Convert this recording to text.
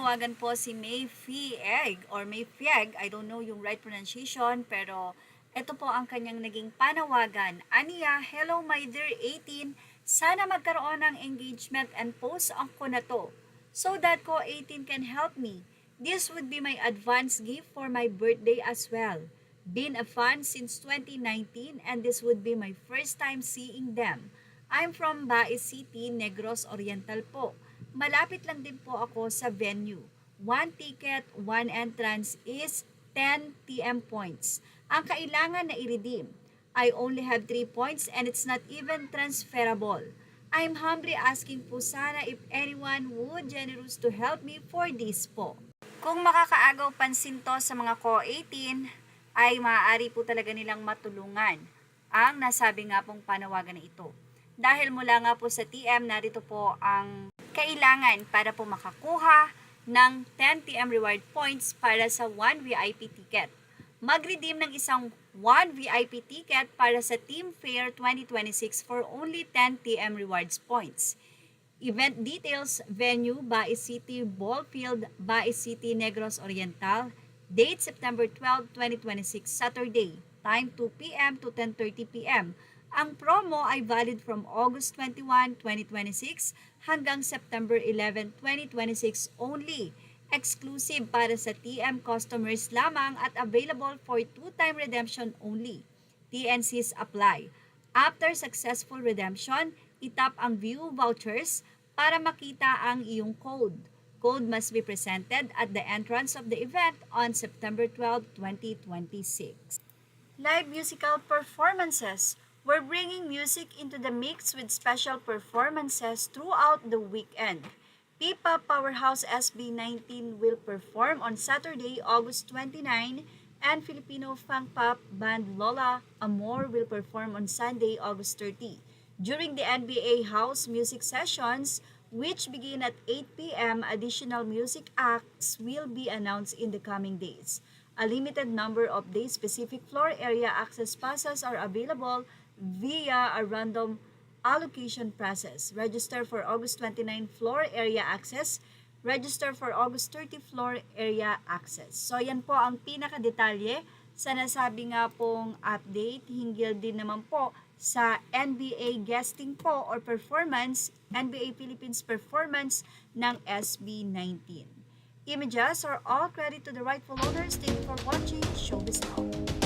panawagan po si May Fieg or May Fieg, I don't know yung right pronunciation, pero ito po ang kanyang naging panawagan. Aniya, hello my dear 18, sana magkaroon ng engagement and post ako na to so that ko 18 can help me. This would be my advance gift for my birthday as well. Been a fan since 2019 and this would be my first time seeing them. I'm from Baez City, Negros Oriental po. Malapit lang din po ako sa venue. One ticket, one entrance is 10 TM points. Ang kailangan na i-redeem. I only have 3 points and it's not even transferable. I'm humbly asking po sana if anyone would generous to help me for this po. Kung makakaagaw pansin to sa mga ko-18, ay maaari po talaga nilang matulungan ang nasabi nga pong panawagan na ito. Dahil mula nga po sa TM, narito po ang kailangan para po makakuha ng 10 TM reward points para sa 1 VIP ticket. Mag-redeem ng isang 1 VIP ticket para sa Team Fair 2026 for only 10 TM rewards points. Event details, venue, Baez City, Ball Field, Baez City, Negros Oriental. Date, September 12, 2026, Saturday. Time, 2 p.m. to 10:30 p.m. Ang promo ay valid from August 21, 2026 hanggang September 11, 2026 only. Exclusive para sa TM customers lamang at available for 2-time redemption only. TNCs apply. After successful redemption, itap ang view vouchers para makita ang iyong code. Code must be presented at the entrance of the event on September 12, 2026. Live musical performances. We're bringing music into the mix with special performances throughout the weekend. Pipa Powerhouse SB19 will perform on Saturday, August 29, and Filipino funk pop band Lola Amor will perform on Sunday, August 30. During the NBA House music sessions, which begin at 8 p.m., additional music acts will be announced in the coming days. A limited number of day-specific floor area access passes are available via a random allocation process. Register for August 29 floor area access. Register for August 30 floor area access. So yan po ang pinakadetalye sa nasabi nga pong update. Hinggil din naman po sa NBA guesting po or performance, NBA Philippines performance ng SB19. Images are all credit to the rightful owners. Thank you for watching Showbiz Now.